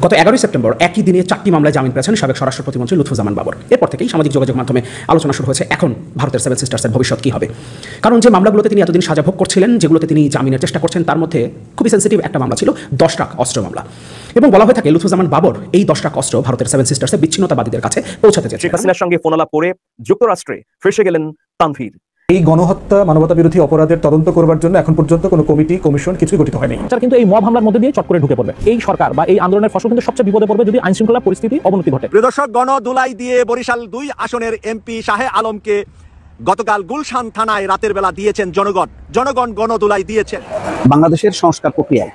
গত 11 সেপ্টেম্বর একই দিনে 4টি মামলায় জামিন পেয়েছেন সাবেক স্বরাষ্ট্র প্রতিমন্ত্রী লুৎফুজ্জামান বাবর। এরপর থেকেই সামাজিক যোগাযোগ মাধ্যমে আলোচনা শুরু হয়েছে এখন ভারতের সেভেন সিস্টার্সের ভবিষ্যৎ কী হবে। কারণ যে মামলাগুলোতে তিনি এতদিন সাজা ভোগ করছিলেন, যেগুলোতে তিনি জামিনের চেষ্টা করছেন, তার মধ্যে খুবই সেন্সিটিভ একটা মামলা ছিল 10 ট্রাক অস্ত্র মামলা। এবং বলা হয়ে থাকে লুৎফুজ্জামান বাবর এই 10 ট্রাক অস্ত্র ভারতের সেভেন সিস্টার্সের বিচ্ছিন্নতাবাদীদের কাছে পৌঁছাতে চেয়েছেন। শেখ হাসিনার সঙ্গে ফোনালাপ করে যুক্তরাষ্ট্রে ফেসে গেলেন তানভীর। এই গণহত্যা মানবতা বিরোধী অপরাধের তদন্ত করবার জন্য এখন পর্যন্ত কোনো কমিটি কমিশন কিছুই গঠিত হয়নি। কিন্তু এই মব হামলার মধ্যে দিয়ে চট করে ঢুকে পড়বে এই সরকার বা এই আন্দোলনের ফসল কিন্তু সবচেয়ে বিপদে পড়বে যদি আইন শৃঙ্খলা পরিস্থিতি অবনতি ঘটে। প্রদর্শক গণদুলাই দিয়ে বরিশাল 2 আসনের এমপি শাহে আলমকে গতকাল গুলশান থানায় রাতের বেলা দিয়েছেন জনগণ গণদুলাই দিয়েছেন। বাংলাদেশের সংস্কার প্রক্রিয়ায়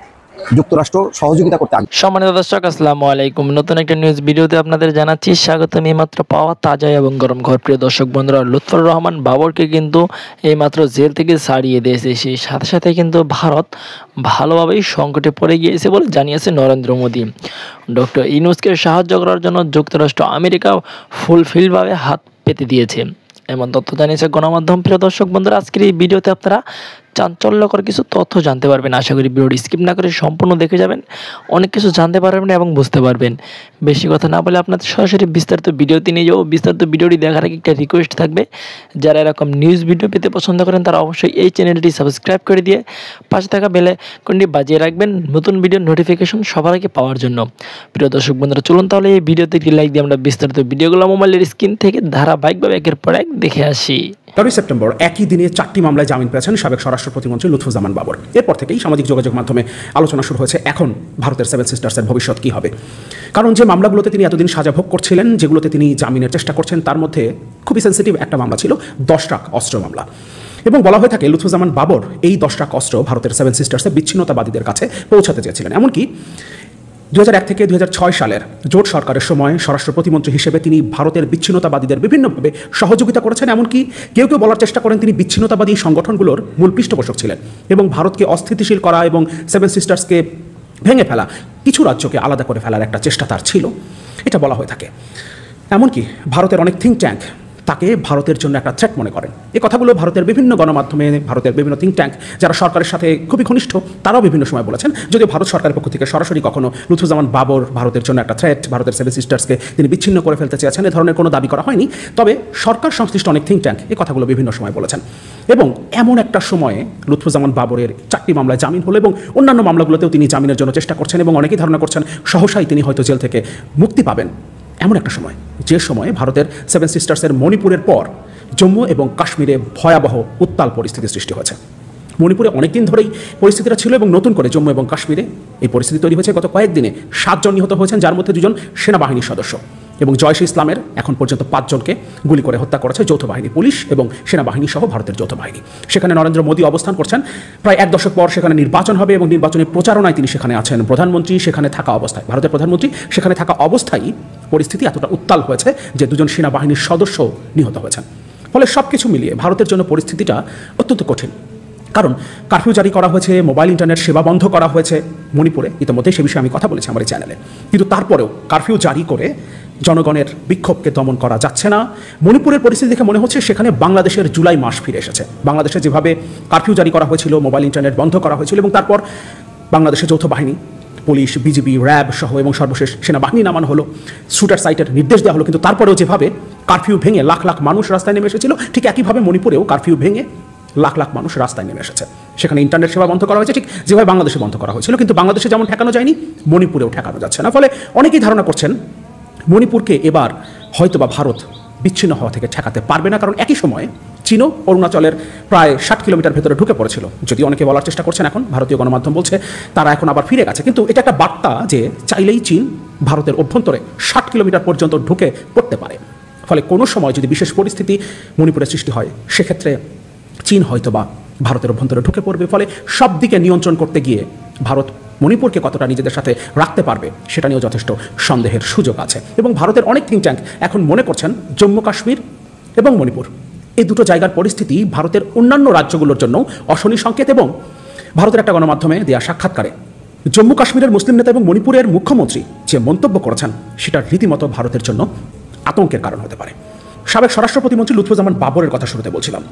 যুক্তরাষ্ট্র সহযোগিতা করতে আগে। সম্মানিত দর্শক, আসসালামু আলাইকুম। নতুন একটা নিউজ ভিডিওতে আপনাদের জানাচ্ছি স্বাগতম। এইমাত্র পাওয়া তাজা এবং গরম খবর। প্রিয় দর্শক বন্ধুরা, লুৎফর রহমান বাবরকে কিন্তু এইমাত্র জেল থেকে ছাড়িয়ে দিয়েছে। সেই সাথে সাথে কিন্তু ভারত ভালোভাবেই সংকটে পড়ে গিয়েছে বলে জানিয়েছে নরেন্দ্র মোদী। ডক্টর ইউনূসকে সাহায্য করার জন্য যুক্তরাষ্ট্র আমেরিকাও ফুলফিলভাবে হাত পেতে দিয়েছে, এমন তথ্য জানিয়েছে গণমাধ্যম। প্রিয় দর্শক বন্ধুরা, আজকের এই ভিডিওতে আপনারা চাঞ্চল্যকর কিছু তথ্য জানতে পারবেন। আশা করি ভিডিওটি স্কিপ না করে সম্পূর্ণ দেখে যাবেন, অনেক কিছু জানতে পারবেন এবং বুঝতে পারবেন। বেশি কথা না বলে আপনাদের সরাসরি বিস্তারিত ভিডিওতে নিয়ে যাবো। বিস্তারিত ভিডিওটি দেখার আগে একটা রিকোয়েস্ট থাকবে, যারা এরকম নিউজ ভিডিও পেতে পছন্দ করেন তারা অবশ্যই এই চ্যানেলটি সাবস্ক্রাইব করে দিয়ে পাশে থাকা বেল আইকনটি বাজিয়ে রাখবেন নতুন ভিডিওর নোটিফিকেশন সবার আগে পাওয়ার জন্য। প্রিয় দর্শক বন্ধুরা, চলুন তাহলে এই ভিডিওতে একটি লাইক দিয়ে আমরা বিস্তারিত ভিডিওগুলো মোবাইলের স্ক্রিন থেকে ধারাবাহিকভাবে একের পর এক দেখে আসি। 11 সেপ্টেম্বর একই দিনে 4টি মামলায় জামিন পেয়েছেন সাবেক স্বরাষ্ট্র প্রতিমন্ত্রী লুৎফুজ্জামান বাবর। এরপর থেকেই সামাজিক যোগাযোগ মাধ্যমে আলোচনা শুরু হয়েছে এখন ভারতের সেভেন সিস্টার্সের ভবিষ্যৎ কী হবে। কারণ যে মামলাগুলোতে তিনি এতদিন সাজা ভোগ করছিলেন, যেগুলোতে তিনি জামিনের চেষ্টা করছেন, তার মধ্যে খুবই সেন্সিটিভ একটা মামলা ছিল 10 ট্রাক অস্ত্র মামলা। এবং বলা হয়ে থাকে লুৎফুজ্জামান বাবর এই 10 ট্রাক অস্ত্র ভারতের সেভেন সিস্টার্সের বিচ্ছিন্নতাবাদীদের কাছে পৌঁছাতে চেয়েছিলেন। এমনকি 2001 থেকে 2006 সালের জোট সরকারের সময় স্বরাষ্ট্র প্রতিমন্ত্রী হিসেবে তিনি ভারতের বিচ্ছিন্নতাবাদীদের বিভিন্নভাবে সহযোগিতা করেছেন। এমনকি কেউ কেউ বলার চেষ্টা করেন তিনি বিচ্ছিন্নতাবাদী সংগঠনগুলোর মূল পৃষ্ঠপোষক ছিলেন এবং ভারতকে অস্থিতিশীল করা এবং সেভেন সিস্টার্সকে ভেঙে ফেলা, কিছু রাজ্যকে আলাদা করে ফেলার একটা চেষ্টা তার ছিল, এটা বলা হয়ে থাকে। এমনকি ভারতের অনেক থিঙ্ক ট্যাঙ্ক তাকে ভারতের জন্য একটা থ্রেট মনে করেন। এই কথাগুলো ভারতের বিভিন্ন গণমাধ্যমে, ভারতের বিভিন্ন থিঙ্ক ট্যাঙ্ক যারা সরকারের সাথে খুবই ঘনিষ্ঠ, তারাও বিভিন্ন সময় বলেছেন। যদিও ভারত সরকারের পক্ষ থেকে সরাসরি কখনো লুৎফুজ্জামান বাবর ভারতের জন্য একটা থ্রেট, ভারতের সেভেন সিস্টার্সকে তিনি বিচ্ছিন্ন করে ফেলতে চেয়েছেন, এ ধরনের কোনো দাবি করা হয়নি। তবে সরকার সংশ্লিষ্ট অনেক থিঙ্ক ট্যাঙ্ক এই কথাগুলো বিভিন্ন সময় বলেছেন। এবং এমন একটা সময়ে লুৎফুজ্জামান বাবরের 4টি মামলায় জামিন হলো এবং অন্যান্য মামলাগুলোতেও তিনি জামিনের জন্য চেষ্টা করছেন এবং অনেকেই ধারণা করছেন সহসাই তিনি হয়তো জেল থেকে মুক্তি পাবেন। এমন একটা সময়, যে সময়ে ভারতের সেভেন সিস্টার্সের মণিপুরের পর জম্মু এবং কাশ্মীরে ভয়াবহ উত্তাল পরিস্থিতি সৃষ্টি হয়েছে। মণিপুরে অনেকদিন ধরেই পরিস্থিতিটা ছিল এবং নতুন করে জম্মু এবং কাশ্মীরে এই পরিস্থিতি তৈরি হয়েছে। গত কয়েকদিনে 7 জন নিহত হয়েছেন, যার মধ্যে 2 জন সেনাবাহিনীর সদস্য। এবং জয়শ ইসলামের এখন পর্যন্ত 5 জনকে গুলি করে হত্যা করেছে যৌথ বাহিনী, পুলিশ এবং সেনাবাহিনী সহ ভারতের যৌথ বাহিনী। সেখানে নরেন্দ্র মোদী অবস্থান করছেন। প্রায় 1 দশক পর সেখানে নির্বাচন হবে এবং নির্বাচনের প্রচারণায় তিনি সেখানে আছেন। প্রধানমন্ত্রী সেখানে থাকা অবস্থায়, ভারতের প্রধানমন্ত্রী সেখানে থাকা অবস্থায় পরিস্থিতি এতটা উত্তাল হয়েছে যে 2 জন সেনাবাহিনীর সদস্য নিহত হয়েছেন। ফলে সব কিছু মিলিয়ে ভারতের জন্য পরিস্থিতিটা অত্যন্ত কঠিন। কারণ কারফিউ জারি করা হয়েছে, মোবাইল ইন্টারনেট সেবা বন্ধ করা হয়েছে মণিপুরে। ইতিমধ্যে সে বিষয়ে আমি কথা বলেছি আমার এই চ্যানেলে। কিন্তু তারপরেও কারফিউ জারি করে জনগণের বিক্ষোভকে দমন করা যাচ্ছে না। মণিপুরের পরিস্থিতি দেখে মনে হচ্ছে সেখানে বাংলাদেশের জুলাই মাস ফিরে এসেছে। বাংলাদেশে যেভাবে কারফিউ জারি করা হয়েছিল, মোবাইল ইন্টারনেট বন্ধ করা হয়েছিল এবং তারপর বাংলাদেশের যৌথ বাহিনী, পুলিশ, বিজিবি, র্যাব সহ এবং সর্বশেষ সেনাবাহিনী নামানো হলো, শুটার সাইটের নির্দেশ দেওয়া হলো। কিন্তু তারপরেও যেভাবে কারফিউ ভেঙে লাখ লাখ মানুষ রাস্তায় নেমে এসেছিল, ঠিক একইভাবে মণিপুরেও কারফিউ ভেঙে লাখ লাখ মানুষ রাস্তায় নেমে এসেছে। সেখানে ইন্টারনেট সেবা বন্ধ করা হয়েছে, ঠিক যেভাবে বাংলাদেশে বন্ধ করা হয়েছিল। কিন্তু বাংলাদেশে যেমন ঠেকানো যায়নি, মণিপুরেও ঠেকানো যাচ্ছে না। ফলে অনেকেই ধারণা করছেন মণিপুরকে এবার হয়তোবা ভারত বিচ্ছিন্ন হওয়া থেকে ঠেকাতে পারবে না। কারণ একই সময়ে চীনও অরুণাচলের প্রায় 60 কিলোমিটার ভেতরে ঢুকে পড়েছিল। যদি অনেকে বলার চেষ্টা করছেন, এখন ভারতীয় গণমাধ্যম বলছে তারা এখন আবার ফিরে গেছে। কিন্তু এটা একটা বার্তা যে চাইলেই চীন ভারতের অভ্যন্তরে 60 কিলোমিটার পর্যন্ত ঢুকে পড়তে পারে। ফলে কোনো সময় যদি বিশেষ পরিস্থিতি মণিপুরে সৃষ্টি হয়, সেক্ষেত্রে চীন হয়তোবা ভারতের অভ্যন্তরে ঢুকে পড়বে। ফলে সব দিকে নিয়ন্ত্রণ করতে গিয়ে ভারত মণিপুরকে কতটা নিজেদের সাথে রাখতে পারবে সেটা নিয়েও যথেষ্ট সন্দেহের সুযোগ আছে। এবং ভারতের অনেক থিঙ্ক ট্যাঙ্ক এখন মনে করছেন জম্মু কাশ্মীর এবং মণিপুর এই দুটো জায়গার পরিস্থিতি ভারতের অন্যান্য রাজ্যগুলোর জন্য অশনি সংকেত। এবং ভারতের একটা গণমাধ্যমে দেওয়া সাক্ষাৎকারে জম্মু কাশ্মীরের মুসলিম নেতা এবং মণিপুরের মুখ্যমন্ত্রী যে মন্তব্য করেছেন, সেটা রীতিমতো ভারতের জন্য আতঙ্কের কারণ হতে পারে। সাবেক স্বরাষ্ট্র প্রতিমন্ত্রী লুৎফুজ্জামান বাবরের কথা শুরুতে বলছিলাম।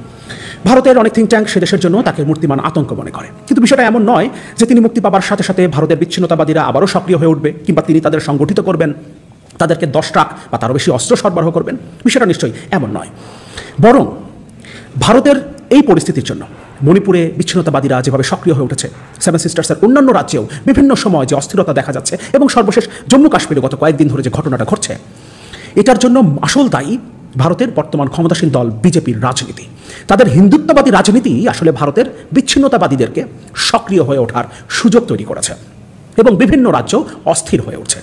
ভারতের অনেক থিঙ্ক ট্যাঙ্ক সে দেশের জন্য তাকে মূর্তিমান আতঙ্ক মনে করে, কিন্তু বিষয়টা এমন নয় যে তিনি মুক্তি পাবার সাথে সাথে ভারতের বিচ্ছিন্নতাবাদীরা আবারও সক্রিয় হয়ে উঠবে, কিংবা তিনি তাদের সংগঠিত করবেন, তাদেরকে 10 ট্রাক বা তারও বেশি অস্ত্র সরবরাহ করবেন। বিষয়টা নিশ্চয়ই এমন নয়। বরং ভারতের এই পরিস্থিতির জন্য মণিপুরে বিচ্ছিন্নতাবাদীরা যেভাবে সক্রিয় হয়ে উঠেছে, সেভেন সিস্টার্সের অন্যান্য রাজ্যেও বিভিন্ন সময় যে অস্থিরতা দেখা যাচ্ছে, এবং সর্বশেষ জম্মু কাশ্মীরে গত কয়েকদিন ধরে যে ঘটনাটা ঘটছে, এটার জন্য আসল দায়ী ভারতের বর্তমান ক্ষমতাসীন দল বিজেপির রাজনীতি। তাদের হিন্দুত্ববাদী রাজনীতি আসলে ভারতের বিচ্ছিন্নতাবাদীদেরকে সক্রিয় হয়ে ওঠার সুযোগ তৈরি করেছে এবং বিভিন্ন রাজ্য অস্থির হয়ে উঠছে।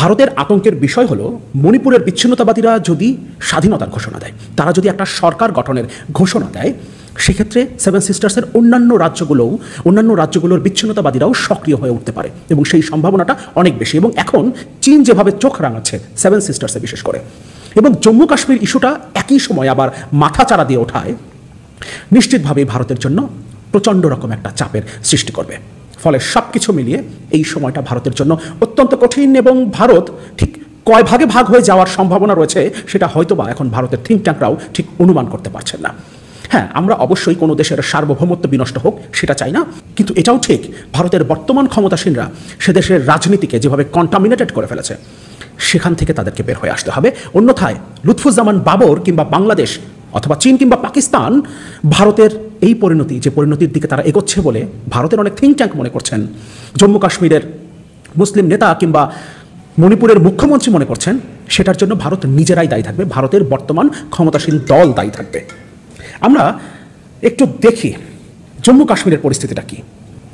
ভারতের আতঙ্কের বিষয় হলো, মণিপুরের বিচ্ছিন্নতাবাদীরা যদি স্বাধীনতার ঘোষণা দেয়, তারা যদি একটা সরকার গঠনের ঘোষণা দেয়, সেক্ষেত্রে সেভেন সিস্টার্সের অন্যান্য রাজ্যগুলোর বিচ্ছিন্নতাবাদীরাও সক্রিয় হয়ে উঠতে পারে, এবং সেই সম্ভাবনাটা অনেক বেশি। এবং এখন চীন যেভাবে চোখ রাঙাচ্ছে সেভেন সিস্টার্সে বিশেষ করে, এবং জম্মু কাশ্মীর ইস্যুটা একই সময় আবার মাথাচাড়া দিয়ে ওঠায়, নিশ্চিতভাবেই ভারতের জন্য প্রচণ্ড রকম একটা চাপের সৃষ্টি করবে। ফলে সব কিছু মিলিয়ে এই সময়টা ভারতের জন্য অত্যন্ত কঠিন, এবং ভারত ঠিক কয় ভাগে ভাগ হয়ে যাওয়ার সম্ভাবনা রয়েছে সেটা হয়তোবা এখন ভারতের থিঙ্ক ট্যাঙ্করাও ঠিক অনুমান করতে পারছেন না। হ্যাঁ, আমরা অবশ্যই কোনো দেশের সার্বভৌমত্ব বিনষ্ট হোক সেটা চাই না, কিন্তু এটাও ঠিক ভারতের বর্তমান ক্ষমতাসীনরা সে দেশের রাজনীতিকে যেভাবে কন্টামিনেটেড করে ফেলেছে, সেখান থেকে তাদেরকে বের হয়ে আসতে হবে। অন্যথায় লুৎফুজ্জামান বাবর কিংবা বাংলাদেশ অথবা চীন কিংবা পাকিস্তান ভারতের এই পরিণতির দিকে তারা এগোচ্ছে বলে ভারতের অনেক থিঙ্ক ট্যাঙ্ক মনে করছেন, জম্মু কাশ্মীরের মুসলিম নেতা কিংবা মণিপুরের মুখ্যমন্ত্রী মনে করছেন, সেটার জন্য ভারত নিজেরাই দায়ী থাকবে, ভারতের বর্তমান ক্ষমতাসীন দল দায়ী থাকবে। আমরা একটু দেখি জম্মু কাশ্মীরের পরিস্থিতিটা কি।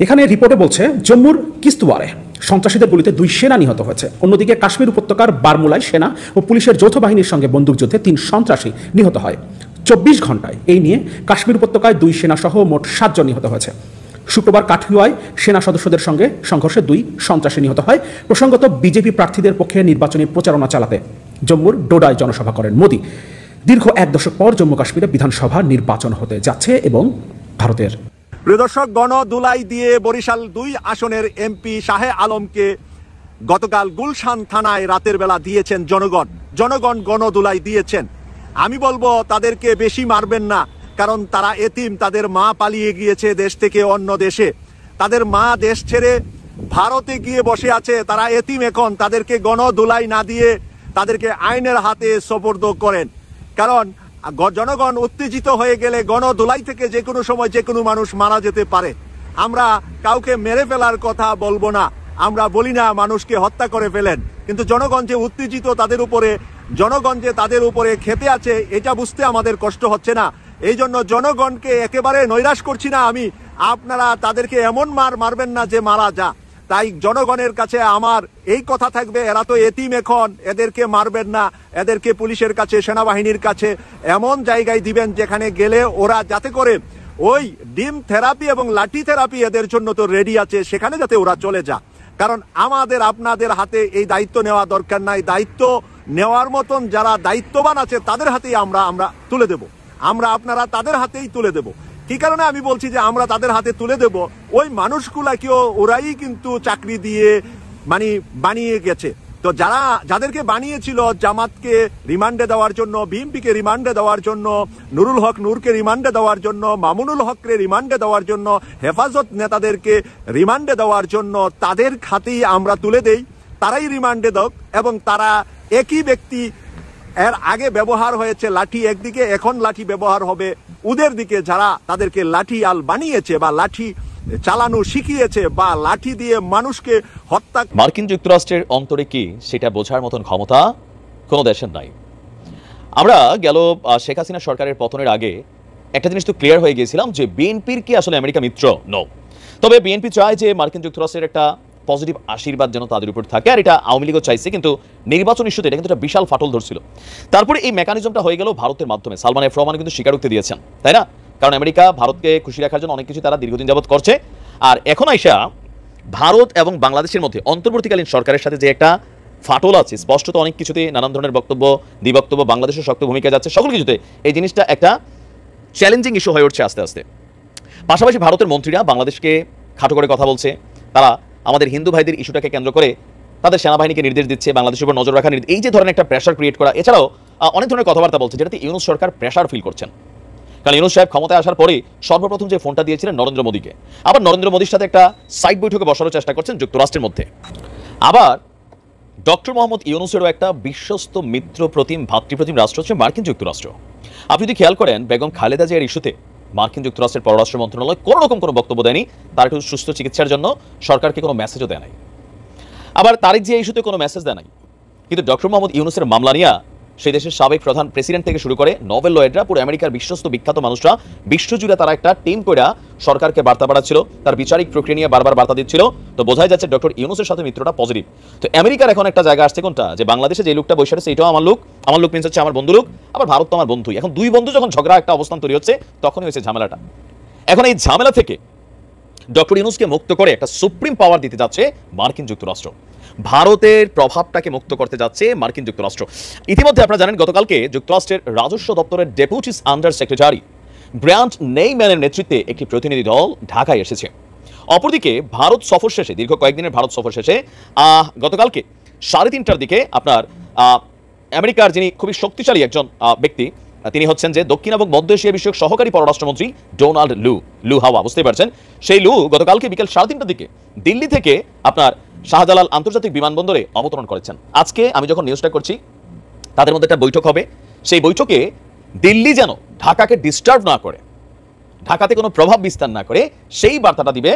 এখানে রিপোর্টে বলছে, জম্মুর কিস্তওয়ারে সন্ত্রাসীদের গুলিতে 2 সেনা নিহত হয়েছে। অন্যদিকে কাশ্মীর উপত্যকার বারমুলায় সেনা ও পুলিশের যৌথ বাহিনীর সঙ্গে বন্দুকযুদ্ধে 3 সন্ত্রাসী নিহত হয়। 24 ঘন্টায় এই নিয়ে কাশ্মীর উপত্যকায় 2 সেনা সহ মোট 7 জন নিহত হয়েছে। শুক্রবার কাঠুয়ায় সেনা সদস্যদের সঙ্গে সংঘর্ষে 2 সন্ত্রাসী নিহত হয়। প্রসঙ্গত, বিজেপি প্রার্থীদের পক্ষে নির্বাচনী প্রচারণা চালাতে জম্মুর ডোডায় জনসভা করেন মোদি। দীর্ঘ 1 দশক পর জম্মু কাশ্মীরে বিধানসভা নির্বাচন হতে যাচ্ছে, এবং ভারতের প্রিয় দর্শক, গণধুলাই দিয়ে বরিশাল 2 আসনের এমপি শাহে আলমকে গতকাল গুলশান থানায় রাতের বেলা দিয়েছেন জনগণ গণধুলাই দিয়েছেন। আমি বলবো তাদেরকে বেশি মারবেন না, কারণ তারা এতিম, তাদের মা পালিয়ে গিয়েছে দেশ থেকে অন্য দেশে, তাদের মা দেশ ছেড়ে ভারতে গিয়ে বসে আছে, তারা এতিম। এখন তাদেরকে গণধুলাই না দিয়ে তাদেরকে আইনের হাতে সোপর্দ করেন, কারণ জনগণ উত্তেজিত হয়ে গেলে গণধুলাই থেকে যে কোনো সময় যে কোনো মানুষ মারা যেতে পারে। আমরা কাউকে মেরে ফেলার কথা বলবো না, আমরা বলি না মানুষকে হত্যা করে ফেলেন, কিন্তু জনগণ যে উত্তেজিত, জনগণ যে তাদের উপরে খেপে আছে, এটা বুঝতে আমাদের কষ্ট হচ্ছে না। এই জন্য জনগণকে একেবারে নৈরাশ করছি না আমি, আপনারা তাদেরকে এমন মারবেন না যে মারা যা। তাই জনগণের কাছে আমার এই কথা থাকবে, এরা তো এতিম, এখন এদেরকে মারবেন না, এদেরকে পুলিশের কাছে, সেনাবাহিনীর কাছে এমন জায়গায় দিবেন যেখানে গেলে ওরা যাতে করে ওই ডিম থেরাপি এবং লাঠি থেরাপি এদের জন্য তো রেডি আছে, সেখানে যাতে ওরা চলে যা। কারণ আমাদের আপনাদের হাতে এই দায়িত্ব নেওয়া দরকার নাই, দায়িত্ব নেওয়ার মতন যারা দায়িত্ববান আছে তাদের হাতেই আমরা তুলে দেব, আপনারা তাদের হাতেই তুলে দেব। কি কারণে আমি বলছি যে আমরা তাদের হাতে তুলে দেব, ওই মানুষগুলাকেও ওরাই কিন্তু চাকরি দিয়ে বানিয়ে গেছে। তো যাদেরকে বানিয়েছিল, জামাতকে রিমান্ডে দেওয়ার জন্য, বিএনপিকে রিমান্ডে দেওয়ার জন্য, নুরুল হক নূরকে রিমান্ডে দেওয়ার জন্য, মামুনুল হককে রিমান্ডে দেওয়ার জন্য, হেফাজত নেতাদেরকে রিমান্ডে দেওয়ার জন্য তাদের হাতেই আমরা তুলে দেই, তারাই রিমান্ডে দেখ। এবং তারা একই ব্যক্তি, এর আগে ব্যবহার হয়েছে লাঠি একদিকে, এখন লাঠি ব্যবহার হবে ওদের দিকে, যারা তাদেরকে লাঠি আল বানিয়েছে বা লাঠি চালানো শিখিয়েছে বা লাঠি দিয়ে মানুষকে হত্যা। মার্কিন যুক্তরাষ্ট্রের অন্তরে কি সেটা বোঝার মতন ক্ষমতা কোনো দেশের নাই। আমরা গেল শেখ হাসিনা সরকারের পতনের আগে একটা জিনিস তো ক্লিয়ার হয়ে গিয়েছিলাম যে বিএনপির কি আসলে আমেরিকা মিত্র? নো। তবে বিএনপি চায় যে মার্কিন যুক্তরাষ্ট্রের একটা পজিটিভ আশীর্বাদ যেন তাদের উপর থাকে, আর এটা আওয়ামী লীগও চাইছে, কিন্তু নির্বাচন ইস্যুতে এটা কিন্তু একটা বিশাল ফাটল ধরছিল। তারপরে এই মেকানিজমটা হয়ে গেল ভারতের মাধ্যমে। সালমান এফ রহমান কিন্তু স্বীকারোক্তি দিয়েছেন, তাই না? কারণ আমেরিকা ভারতকে খুশি রাখার জন্য অনেক কিছু তারা দীর্ঘদিন যাবত করছে, আর এখন আইসা ভারত এবং বাংলাদেশের মধ্যে অন্তর্বর্তীকালীন সরকারের সাথে যে একটা ফাটল আছে, স্পষ্টত অনেক কিছুতে নানান ধরনের বক্তব্য, দ্বিবক্তব্য, বাংলাদেশের শক্ত ভূমিকা যাচ্ছে, সকল কিছুতে এই জিনিসটা একটা চ্যালেঞ্জিং ইস্যু হয়ে উঠছে আস্তে আস্তে। পাশাপাশি ভারতের মন্ত্রীরা বাংলাদেশকে খাটো করে কথা বলছে, তারা আমাদের হিন্দু ভাইদের ইস্যুটাকে কেন্দ্র করে তাদের সেনাবাহিনীকে নির্দেশ দিচ্ছে, বাংলাদেশের উপর নজর রাখার এই যে ধরনের একটা প্রেশার ক্রিয়েট করা। এছাড়াও অনেক ধরনের কথাবার্তা বলছে, যেটাতে ইউনূস সরকার প্রেশার ফিল করছেন। কারণ ইউনূস সাহেব ক্ষমতায় আসার পরে সর্বপ্রথম যে ফোনটা দিয়েছিলেন নরেন্দ্র মোদীকে, আবার নরেন্দ্র মোদীর সাথে একটা সাইড বৈঠকে বসানোর চেষ্টা করছেন যুক্তরাষ্ট্রের মধ্যে। আবার ডক্টর মোহাম্মদ ইউনূসেরও একটা বিশ্বস্ত মিত্র প্রতিম ভাতৃপ্রতিম রাষ্ট্র হচ্ছে মার্কিন যুক্তরাষ্ট্র। আপনি যদি খেয়াল করেন, বেগম খালেদা জিয়ার ইস্যুতে মার্কিন যুক্তরাষ্ট্রের পররাষ্ট্র মন্ত্রণালয় কোনো রকম কোনো বক্তব্য দেয়নি, তার একটু সুস্থ চিকিৎসার জন্য সরকারকে কোনো মেসেজও দেয় নাই। আবার তারিক জিয়া ইস্যুতে কোনো মেসেজ দেয় নাই, কিন্তু ডক্টর মোহাম্মদ ইউনূসের মামলা নিয়ে সেই দেশের সাবেক প্রধান প্রেসিডেন্ট থেকে শুরু করে নোবেল লয়েডরা, পুরো আমেরিকার বিশ্বস্ত বিখ্যাত মানুষরা বিশ্বজুড়ে তারা একটা টিম করে সরকারকে বার্তা পাঠাচ্ছিল, তার বিচারিক প্রক্রিয়া নিয়ে বারবার বার্তা দিচ্ছিল। তো বোঝাই যাচ্ছে ডক্টর ইউনূসের সাথে মিত্রটা পজিটিভ। তো আমেরিকার এখন একটা জায়গা আসছে কোনটা, যে বাংলাদেশে যে লোকটা বসে আছে এটাও আমার লোক, আমার লোক মিন্স হচ্ছে আমার বন্ধু লোক, আবার ভারত তো আমার বন্ধুই। এখন দুই বন্ধু যখন ঝগড়া একটা অবস্থান তৈরি হচ্ছে, তখনই হয়েছে ঝামেলাটা। এখন এই ঝামেলা থেকে ডক্টর ইউনূসকে মুক্ত করে একটা সুপ্রিম পাওয়ার দিতে যাচ্ছে মার্কিন যুক্তরাষ্ট্র, ভারতের প্রভাবটাকে মুক্ত করতে যাচ্ছে মার্কিন যুক্তরাষ্ট্র। ইতিমধ্যে আপনারা জানেন, গতকালকে যুক্তরাষ্ট্রের রাজস্ব দপ্তরের ডেপুটি আন্ডার সেক্রেটারি ব্র্যান্ট নেইম্যানের নেতৃত্বে একটি প্রতিনিধি দল ঢাকায় এসেছে। অপরদিকে ভারত সফর শেষে, দীর্ঘ কয়েকদিনের ভারত সফর শেষে গতকালকে 3:30টার দিকে আপনার আমেরিকার যিনি খুবই শক্তিশালী একজন ব্যক্তি, তিনি হচ্ছেন যে দক্ষিণ এবং মধ্য এশিয়া বিষয়ক সহকারী পররাষ্ট্রমন্ত্রী ডোনাল্ড লু হাওয়া, বুঝতেই পারছেন। সেই লু গতকালকে বিকেল 3:30টার দিকে দিল্লি থেকে আপনার শাহজালাল আন্তর্জাতিক বিমানবন্দরে অবতরণ করেছেন। আজকে আমি যখন নিউজটা করছি, তাদের মধ্যে একটা বৈঠক হবে। সেই বৈঠকে দিল্লি যেন ঢাকাকে ডিস্টার্ব না করে, ঢাকাতে কোনো প্রভাব বিস্তার না করে, সেই বার্তাটা দিবে।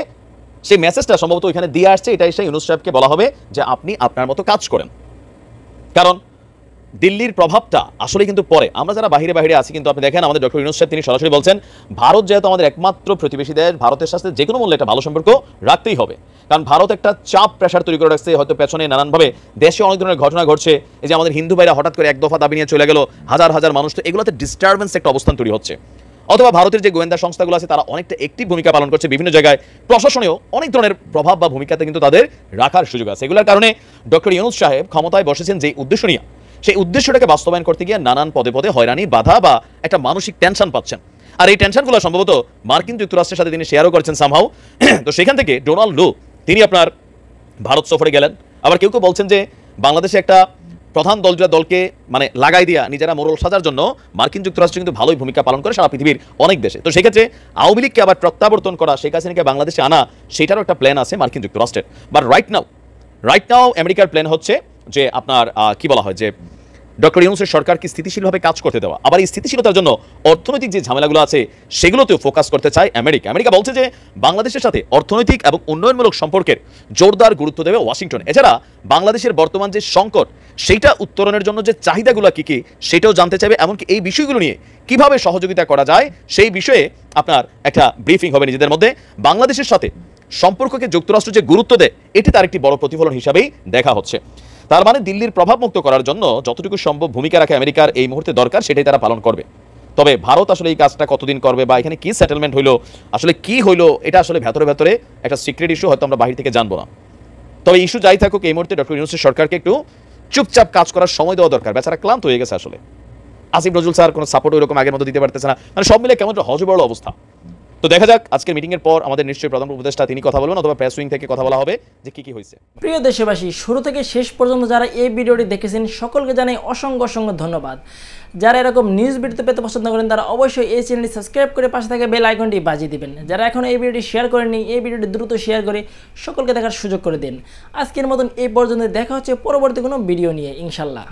সেই মেসেজটা সম্ভবত ওইখানে দিয়ে আসছে। এটা এসে ইউনূস সাহেবকে বলা হবে যে আপনি আপনার মতো কাজ করেন, কারণ দিল্লির প্রভাবটা আসলে কিন্তু পরে আমরা যারা বাহিরে বাহিরে আছি, কিন্তু আপনি দেখেন আমাদের ডক্টর ইউনূস সাহেব তিনি সরাসরি বলছেন, ভারত যেহেতু আমাদের একমাত্র প্রতিবেশী দেশ, ভারতের সাথে যে কোনো মূল্যে একটা ভালো সম্পর্ক রাখতেই হবে। কারণ ভারত একটা চাপ প্রেশার তৈরি করে রাখছে, হয়তো পেছনে নানানভাবে দেশে অনেক ধরনের ঘটনা ঘটছে। এই যে আমাদের হিন্দু ভাইরা হঠাৎ করে এক দফা দাবি নিয়ে চলে গেল, হাজার হাজার মানুষ, তো এগুলোতে ডিস্টারবেন্স একটা অবস্থান তৈরি হচ্ছে। অথবা ভারতের যে গোয়েন্দা সংস্থাগুলো আছে তারা অনেকটা অ্যাক্টিভ ভূমিকা পালন করছে বিভিন্ন জায়গায়, প্রশাসনেও অনেক ধরনের প্রভাব বা ভূমিকাতে কিন্তু তাদের রাখার সুযোগ আছে। এগুলোর কারণে ডক্টর ইউনূস সাহেব ক্ষমতায় বসেছেন যে উদ্দেশ্য নিয়ে, সেই উদ্দেশ্যটাকে বাস্তবায়ন করতে গিয়ে নানান পদে পদে হয়রানি, বাধা বা একটা মানসিক টেনশন পাচ্ছেন। আর এই টেনশনগুলো সম্ভবত মার্কিন যুক্তরাষ্ট্রের সাথে তিনি শেয়ারও করেছেন সামহাউ। তো সেখান থেকে ডোনাল্ড লু তিনি আপনার ভারত সফরে গেলেন। আবার কেউ কেউ বলছেন যে বাংলাদেশে একটা প্রধান দলকে মানে লাগাই দিয়া নিজেরা মোড়ল সাজার জন্য মার্কিন যুক্তরাষ্ট্র কিন্তু ভালোই ভূমিকা পালন করে সারা পৃথিবীর অনেক দেশে। তো সেক্ষেত্রে আওয়ামী লীগকে আবার প্রত্যাবর্তন করা, শেখ হাসিনাকে বাংলাদেশে আনা, সেটারও একটা প্ল্যান আছে মার্কিন যুক্তরাষ্ট্রের। বাট রাইট নাও আমেরিকার প্ল্যান হচ্ছে যে আপনার কি বলা হয় যে ডক্টর ইউনূসের সরকারকে স্থিতিশীলভাবে কাজ করতে দেওয়া। আবার এই স্থিতিশীলতার জন্য অর্থনৈতিক যে ঝামেলাগুলো আছে সেগুলোতেও ফোকাস করতে চায় আমেরিকা। আমেরিকা বলছে যে বাংলাদেশের সাথে অর্থনৈতিক এবং উন্নয়নমূলক সম্পর্কের জোরদার গুরুত্ব দেবে ওয়াশিংটন। এছাড়া বাংলাদেশের বর্তমান যে সংকট, সেইটা উত্তরণের জন্য যে চাহিদাগুলো কী কী সেটাও জানতে চাইবে। এমনকি এই বিষয়গুলো নিয়ে কিভাবে সহযোগিতা করা যায় সেই বিষয়ে আপনার একটা ব্রিফিং হবে নিজেদের মধ্যে। বাংলাদেশের সাথে সম্পর্ককে যুক্তরাষ্ট্র যে গুরুত্ব দেয়, এটি তার একটি বড় প্রতিফলন হিসাবেই দেখা হচ্ছে। তার মানে দিল্লির প্রভাব মুক্ত করার জন্য যতটুকু সম্ভব ভূমিকা রাখে আমেরিকার এই মুহূর্তে দরকার, সেটাই তারা পালন করবে। তবে ভারত আসলে এই কাজটা কতদিন করবে বা এখানে কি সেটেলমেন্ট হইলো, আসলে কি হইলো, এটা আসলে ভেতরে একটা সিক্রেট ইস্যু, হয়তো আমরা বাহির থেকে জানবো না। তবে ইস্যু যাই থাকুক, এই মুহূর্তে ডক্টর ইউনূসের সরকারকে একটু চুপচাপ কাজ করার সময় দেওয়া দরকার। বেচারা ক্লান্ত হয়ে গেছে আসলে। আসিফ নজরুল স্যার কোনো সাপোর্ট ওইরকম আগের মতো দিতে পারতেছে না, মানে সব মিলে কেমন একটা হজবরল অবস্থা। তো দেখা যাক আজকের মিটিং এর পর আমাদের নিশ্চয়ই প্রধান উপদেষ্টা তিনি কথা বলবেন, অথবা প্রেস উইং থেকে কথা বলা হবে যে কি হয়েছে। প্রিয় দেশবাসী, শুরু থেকে শেষ পর্যন্ত যারা এই ভিডিওটি দেখেছেন সকলকে জানাই অসংখ্য ধন্যবাদ। যারা এরকম নিউজ ভিডিও পেতে পছন্দ করেন তারা অবশ্যই এই চ্যানেলটি সাবস্ক্রাইব করে পাশে থাকা বেল আইকনটি বাজিয়ে দিবেন। যারা এখন এই ভিডিওটি শেয়ার করেননি, এই ভিডিওটি দ্রুত শেয়ার করে সকলকে দেখার সুযোগ করে দিন। আজকের মতন এই পর্যন্ত, দেখা হচ্ছে পরবর্তী কোনো ভিডিও নিয়ে ইনশাল্লাহ।